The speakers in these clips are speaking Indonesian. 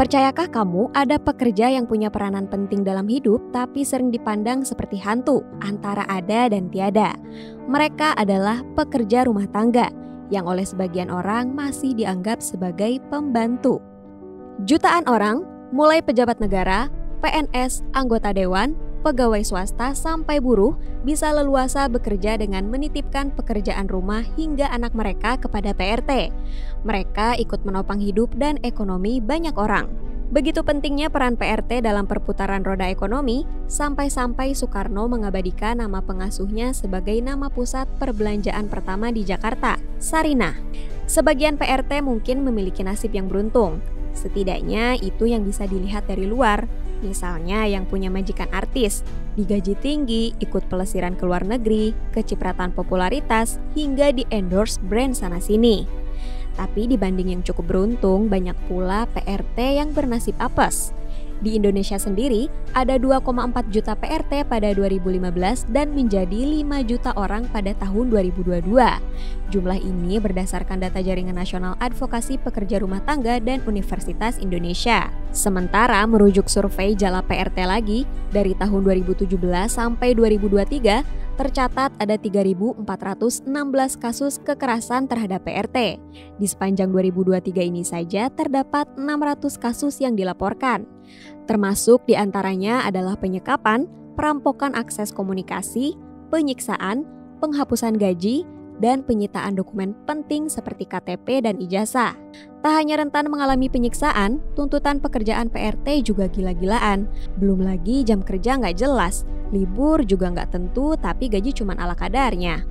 Percayakah kamu ada pekerja yang punya peranan penting dalam hidup tapi sering dipandang seperti hantu, antara ada dan tiada? Mereka adalah pekerja rumah tangga yang oleh sebagian orang masih dianggap sebagai pembantu. Jutaan orang, mulai pejabat negara, PNS, anggota dewan, pegawai swasta sampai buruh bisa leluasa bekerja dengan menitipkan pekerjaan rumah hingga anak mereka kepada PRT. Mereka ikut menopang hidup dan ekonomi banyak orang. Begitu pentingnya peran PRT dalam perputaran roda ekonomi, sampai-sampai Soekarno mengabadikan nama pengasuhnya sebagai nama pusat perbelanjaan pertama di Jakarta, Sarinah. Sebagian PRT mungkin memiliki nasib yang beruntung. Setidaknya itu yang bisa dilihat dari luar. Misalnya yang punya majikan artis, digaji tinggi, ikut pelesiran ke luar negeri, kecipratan popularitas, hingga di-endorse brand sana-sini. Tapi dibanding yang cukup beruntung, banyak pula PRT yang bernasib apes. Di Indonesia sendiri, ada 2,4 juta PRT pada 2015 dan menjadi 5 juta orang pada tahun 2022. Jumlah ini berdasarkan data Jaringan Nasional Advokasi Pekerja Rumah Tangga dan Universitas Indonesia. Sementara merujuk survei Jala PRT lagi, dari tahun 2017 sampai 2023, tercatat ada 3.416 kasus kekerasan terhadap PRT. Di sepanjang 2023 ini saja terdapat 600 kasus yang dilaporkan. Termasuk diantaranya adalah penyekapan, perampokan akses komunikasi, penyiksaan, penghapusan gaji, dan penyitaan dokumen penting seperti KTP dan ijazah. Tak hanya rentan mengalami penyiksaan, tuntutan pekerjaan PRT juga gila-gilaan. Belum lagi jam kerja nggak jelas, libur juga nggak tentu tapi gaji cuma ala kadarnya.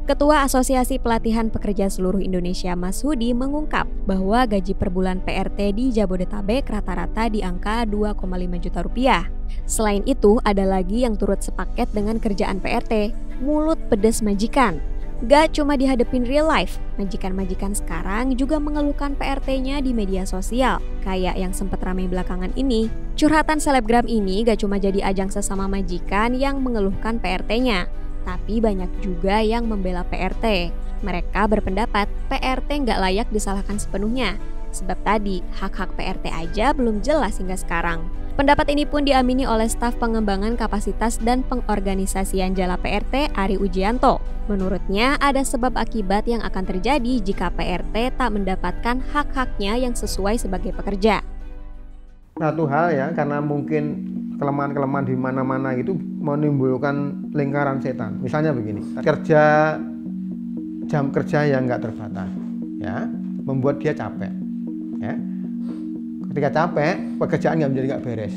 Ketua Asosiasi Pelatihan Pekerja Seluruh Indonesia Mas Hudi mengungkap bahwa gaji per bulan PRT di Jabodetabek rata-rata di angka 2,5 juta rupiah. Selain itu, ada lagi yang turut sepaket dengan kerjaan PRT, mulut pedes majikan. Gak cuma dihadapin real life, majikan-majikan sekarang juga mengeluhkan PRT-nya di media sosial, kayak yang sempat ramai belakangan ini. Curhatan selebgram ini gak cuma jadi ajang sesama majikan yang mengeluhkan PRT-nya, tapi banyak juga yang membela PRT. Mereka berpendapat PRT nggak layak disalahkan sepenuhnya, sebab tadi hak-hak PRT aja belum jelas hingga sekarang. Pendapat ini pun diamini oleh staf pengembangan kapasitas dan pengorganisasian Jala PRT Ari Ujianto. Menurutnya ada sebab akibat yang akan terjadi jika PRT tak mendapatkan hak-haknya yang sesuai sebagai pekerja. Satu hal ya, karena mungkin kelemahan-kelemahan di mana-mana itu menimbulkan lingkaran setan. Misalnya begini, jam kerja yang nggak terbatas, ya, membuat dia capek. Ya. Ketika capek, pekerjaan nggak beres,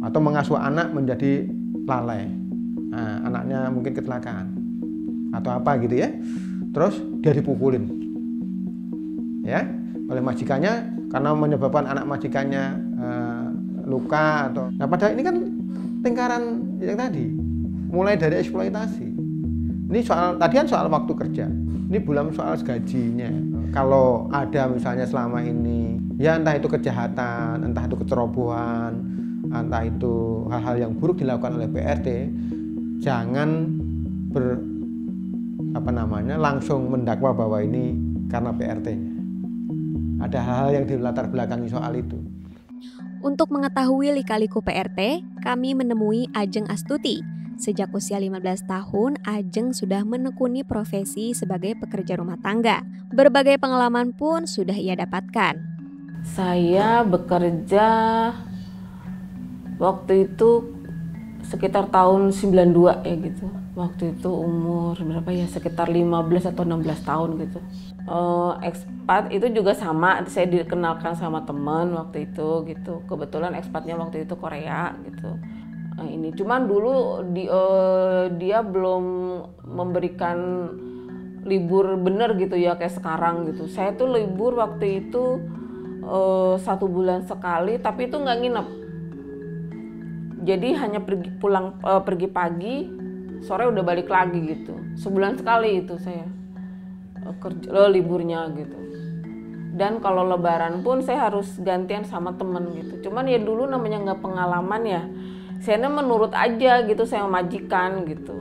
atau mengasuh anak menjadi lalai. Nah, anaknya mungkin kecelakaan atau apa gitu ya. Terus dia dipukulin, ya, oleh majikannya karena menyebabkan anak majikannya luka atau. Nah, padahal ini kan lingkaran yang tadi, mulai dari eksploitasi. Ini soal waktu kerja. Ini belum soal gajinya. Kalau ada misalnya selama ini, ya entah itu kejahatan, entah itu kecerobohan, entah itu hal-hal yang buruk dilakukan oleh PRT, jangan langsung mendakwa bahwa ini karena PRT-nya. Ada hal-hal yang dilatar belakangi soal itu. Untuk mengetahui lika-liku PRT, kami menemui Ajeng Astuti. Sejak usia 15 tahun, Ajeng sudah menekuni profesi sebagai pekerja rumah tangga. Berbagai pengalaman pun sudah ia dapatkan. Saya bekerja waktu itu sekitar tahun 92 ya gitu. Waktu itu umur berapa ya, sekitar 15 atau 16 tahun gitu. Ekspat itu juga sama, saya dikenalkan sama teman waktu itu gitu. Kebetulan ekspatnya waktu itu Korea gitu. Ini cuman dulu dia belum memberikan libur bener gitu ya kayak sekarang gitu. Saya tuh libur waktu itu 1 bulan sekali, tapi itu nggak nginep. Jadi hanya pergi pagi, sore udah balik lagi gitu. Sebulan sekali itu saya liburnya gitu. Dan kalau lebaran pun saya harus gantian sama temen gitu. Cuman ya dulu namanya nggak pengalaman ya. Saya menurut aja gitu, saya majikan gitu.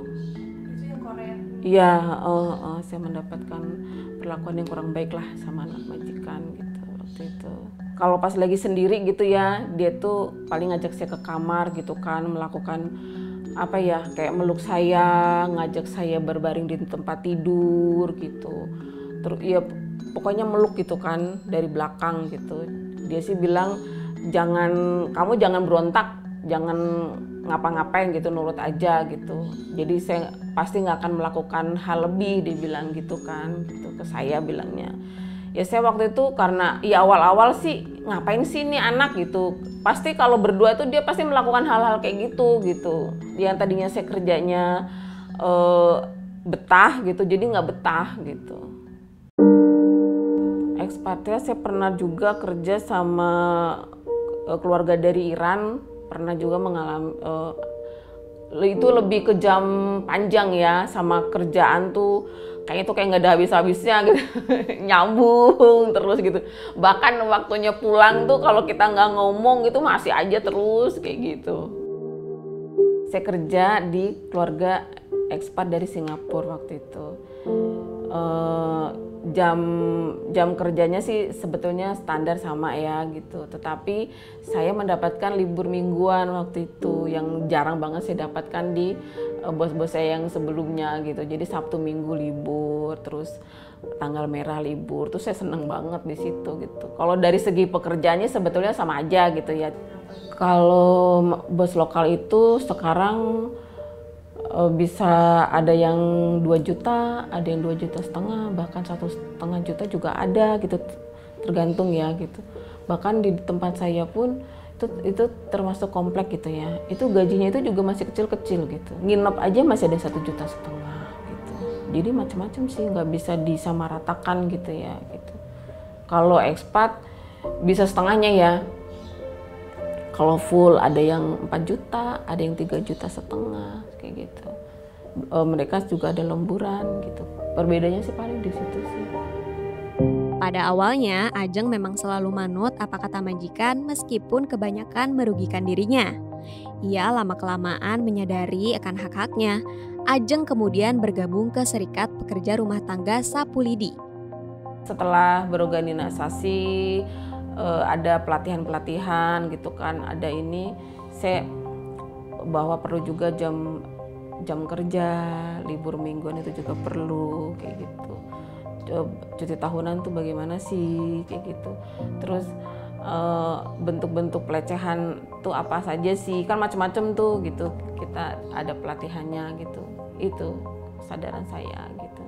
Itu yang Korea? Iya, saya mendapatkan perlakuan yang kurang baik lah sama anak majikan gitu waktu itu. kalau pas lagi sendiri gitu ya, dia tuh paling ngajak saya ke kamar gitu kan, melakukan apa ya, kayak meluk saya, ngajak saya berbaring di tempat tidur gitu. Terus ya pokoknya meluk gitu kan dari belakang gitu. Dia sih bilang kamu jangan berontak, jangan ngapa-ngapain gitu, nurut aja gitu. Jadi saya pasti nggak akan melakukan hal lebih, dibilang gitu kan, gitu ke saya bilangnya. Ya saya waktu itu karena ya awal-awal sih ngapain sih ini anak gitu. Pasti kalau berdua tuh dia pasti melakukan hal-hal kayak gitu. Yang tadinya saya kerjanya betah gitu, jadi nggak betah gitu. Ekspatriat saya pernah juga kerja sama keluarga dari Iran, pernah juga mengalami itu lebih ke jam panjang ya, sama kerjaan tuh kayaknya tuh kayak nggak ada habis-habisnya gitu. Nyambung terus gitu, bahkan waktunya pulang tuh kalau kita nggak ngomong gitu masih aja terus kayak gitu. Saya kerja di keluarga ekspat dari Singapura waktu itu. Jam kerjanya sih sebetulnya standar sama ya gitu, tetapi saya mendapatkan libur mingguan waktu itu yang jarang banget saya dapatkan di bos-bos saya yang sebelumnya gitu. Jadi Sabtu Minggu libur, terus tanggal merah libur, tuh saya seneng banget di situ gitu. Kalau dari segi pekerjaannya sebetulnya sama aja gitu ya. Kalau bos lokal itu sekarang bisa ada yang 2 juta, ada yang 2,5 juta, bahkan 1,5 juta juga ada gitu, tergantung ya gitu. Bahkan di tempat saya pun itu termasuk komplek gitu ya, itu gajinya itu juga masih kecil-kecil gitu, nginep aja masih ada 1,5 juta gitu. Jadi macam-macam sih, nggak bisa disamaratakan gitu ya gitu. Kalau ekspat bisa setengahnya ya. Kalau full ada yang 4 juta, ada yang 3,5 juta kayak gitu. Mereka juga ada lemburan gitu. Perbedaannya sih paling di situ sih. Pada awalnya, Ajeng memang selalu manut apa kata majikan meskipun kebanyakan merugikan dirinya. Ia lama-kelamaan menyadari akan hak-haknya. Ajeng kemudian bergabung ke Serikat Pekerja Rumah Tangga Sapu Lidi. Setelah berorganisasi, ada pelatihan-pelatihan gitu kan, ada ini, saya bahwa perlu juga jam kerja, libur mingguan itu juga perlu kayak gitu. Cuti tahunan tuh bagaimana sih kayak gitu. Terus bentuk-bentuk pelecehan tuh apa saja sih, kan macam-macam tuh gitu. Kita ada pelatihannya gitu. Itu kesadaran saya gitu.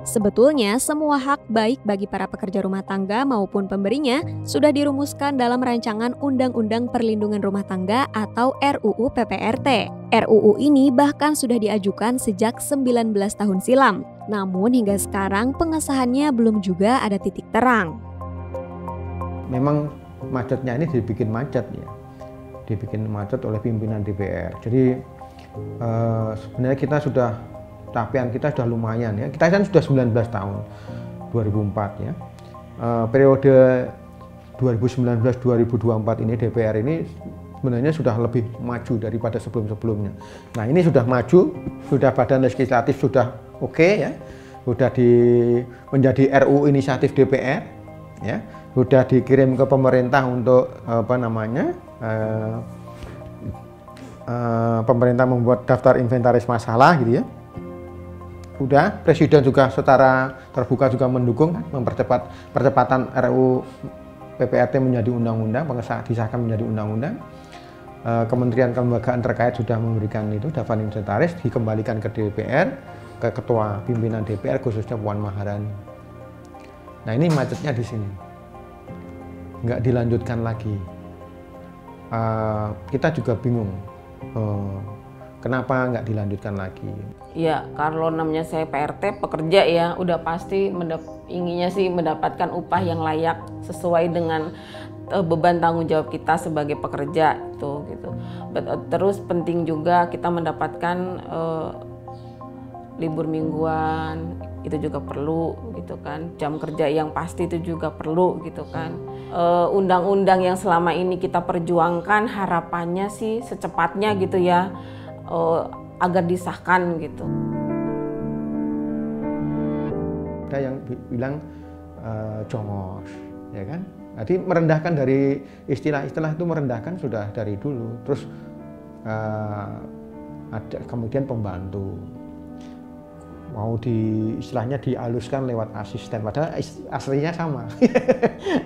Sebetulnya semua hak baik bagi para pekerja rumah tangga maupun pemberinya sudah dirumuskan dalam rancangan Undang-Undang Perlindungan Rumah Tangga atau RUU PPRT. RUU ini bahkan sudah diajukan sejak 19 tahun silam. Namun hingga sekarang pengesahannya belum juga ada titik terang. Memang macetnya ini dibikin macet ya. Dibikin macet oleh pimpinan DPR. Jadi sebenarnya kita capaian kita sudah lumayan ya. Kita kan sudah 19 tahun, 2004 ya. Periode 2019-2024 ini DPR ini sebenarnya sudah lebih maju daripada sebelum-sebelumnya. Nah ini sudah maju, sudah badan legislatif sudah oke ya, sudah menjadi RUU inisiatif DPR ya, sudah dikirim ke pemerintah untuk pemerintah membuat daftar inventaris masalah gitu ya. Udah, Presiden juga secara terbuka juga mendukung mempercepat percepatan RUU PPRT menjadi undang-undang, disahkan menjadi undang-undang. Kementerian kelembagaan terkait sudah memberikan itu daftar inventaris, dikembalikan ke DPR, ke Ketua Pimpinan DPR khususnya Puan Maharani. Nah ini macetnya di sini, nggak dilanjutkan lagi. Kita juga bingung. Kenapa nggak dilanjutkan lagi? Ya, kalau namanya saya PRT pekerja ya, udah pasti inginnya sih mendapatkan upah yang layak sesuai dengan beban tanggung jawab kita sebagai pekerja itu gitu. Terus penting juga kita mendapatkan libur mingguan, itu juga perlu gitu kan. Jam kerja yang pasti itu juga perlu gitu kan. Undang-undang yang selama ini kita perjuangkan harapannya sih secepatnya gitu ya. Agar disahkan gitu. Ada yang bilang jongos, ya kan? Jadi merendahkan dari istilah-istilah itu merendahkan sudah dari dulu. Terus ada kemudian pembantu, mau istilahnya dihaluskan lewat asisten, padahal aslinya sama.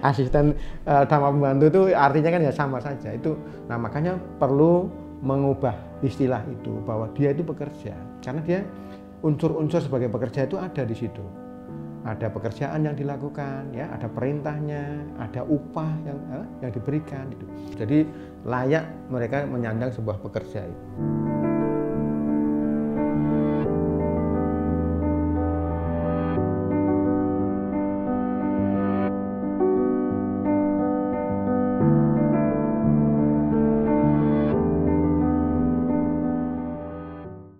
Asisten sama pembantu itu artinya kan ya sama saja. Itu, nah makanya perlu mengubah istilah itu bahwa dia itu pekerja, karena dia unsur-unsur sebagai pekerja itu ada di situ. Ada pekerjaan yang dilakukan, ya, ada perintahnya, ada upah yang diberikan. Gitu. Jadi layak mereka menyandang sebuah pekerja itu.